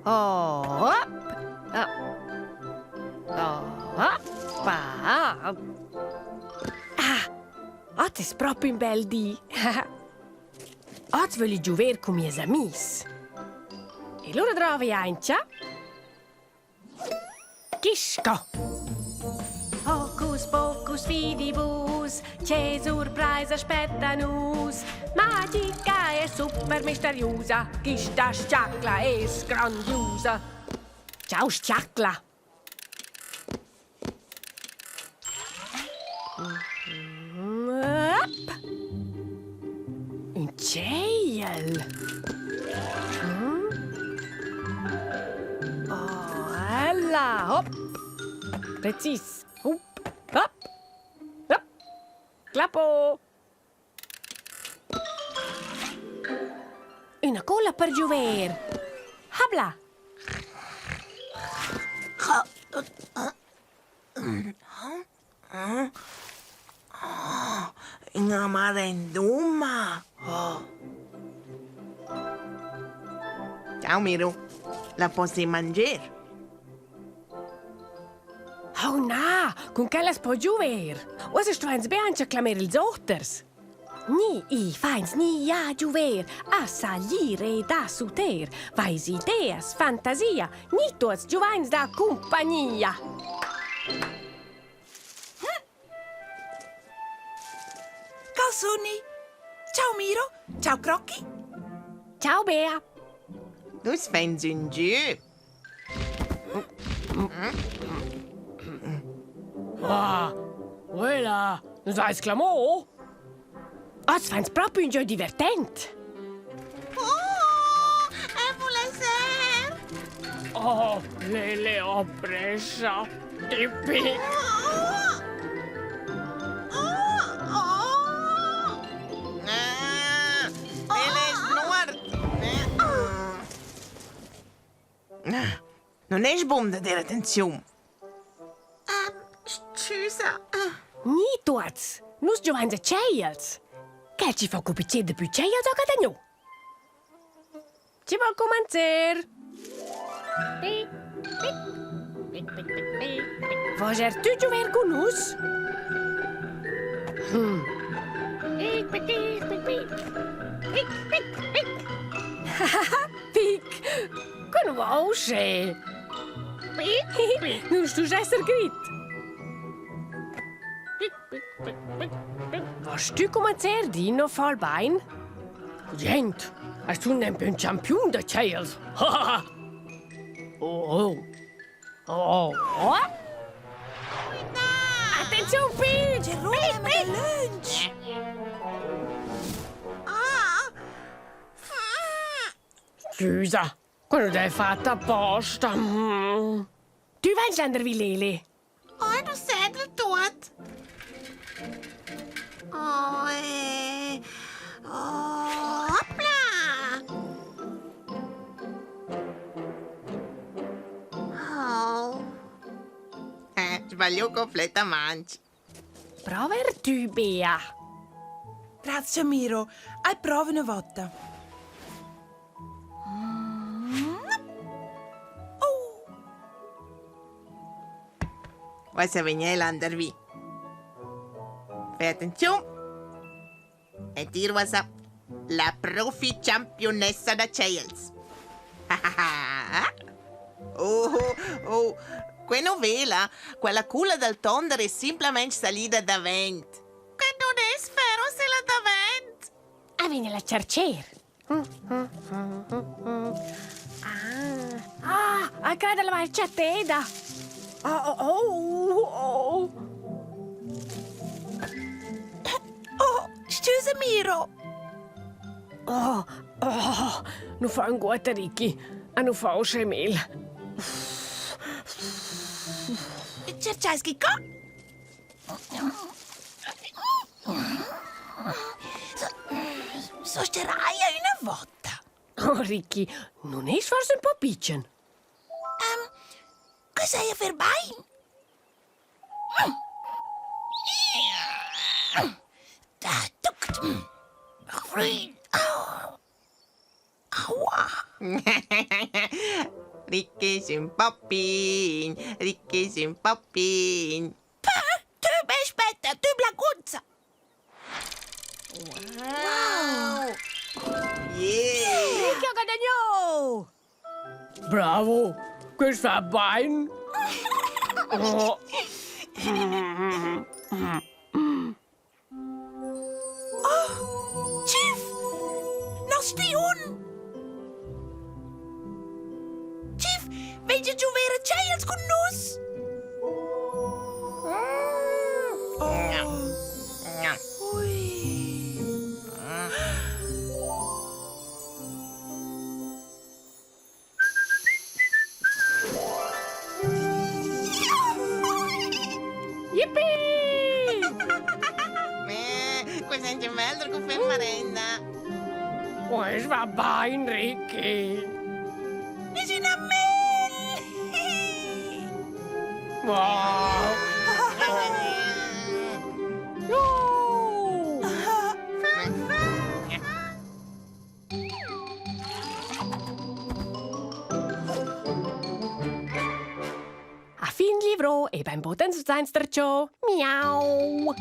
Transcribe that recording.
Oh, up. Het is proprio een bel die. Oggi voglio Giuver con miei amihs. E allora trovi eentje. Kisko. Hocus pocus fidibus, c'è surprise aspetta-nus. Magica e super misteriosa, questa sciacla è grandiosa. Ciao sciacla. Un chejel. Oh, ella, hop. Precis. Hop, hop, hop. Clappo. Una colla per Giuver. Habla. Nga marenduma. Ciao Miro, la posso mangiare? Oh na, con che la spo Giuver. Was ist eins beancha clamer ils otters? Ni I feins ni ja Giuver, a salire da suter, vais ideas, fantasia, ni tuos giuvains da compagnia. Calzoni. Ciao Miro. Ciao Crocchi. Ciao Bea. Du fängst un jeu. Ah, voilà, non sai esclamò? Oggi feins proprio un gioco divertente. Oh, è buonasera. Oh, le ho presa. Tippi. Non è sbomda dell'attenzione. Scusa. Ni tuots, nus giovans e chejels. Che ci fa cupicè de più chejels o cadagno? Ci vuol commentar. Voser tu Giuver con nus? Pic, con voce. Nu stu esser grit. Was du commencer di no ubain? Gent, als tu nempe un champion de chejels. Oh. Attenzione, Pete! Jerome, lunch. Scusa, quando l'hai fatta apposta. Tu vai in Landervilele. Oh, du sädel tot. Hoppla! Sbaglio completamente. Prover tu, Bea. Grazie Miro. Hai prova una volta. Vossa venire l'andervi. Fai attenzione. E dir Vossa, la profi campionessa da chejels. Oh, quella novella, quella culla del tonder è semplicemente salita da vent. Che non è spero se la da vent. Ah, vieni la cercer. Ah, credo la marciateda. Oh. Scusa Miro. Oh, nu fa un guata Riki. A nu fa o scemel. Cerceschi qua. Sosterai una volta. Oh, Riki, non è forse un po' piccin? Cosa hai a fare bain? Riki is een poppin. Riki is een poppin. Tu aspetta, tu blaguzza. Wow! Yeah! Riki ha guadagnato! Bravo! Questo è ubain! Oh. Chief, nog spioen. Chief, weet je Giuver chejels con nos? Oei. Yippee! Questo è un gemelder con fermarenda. Questo è ubain, Riki! Is een amel. Wow! Oh. A fin livro e beim Boden zu sein, Miau!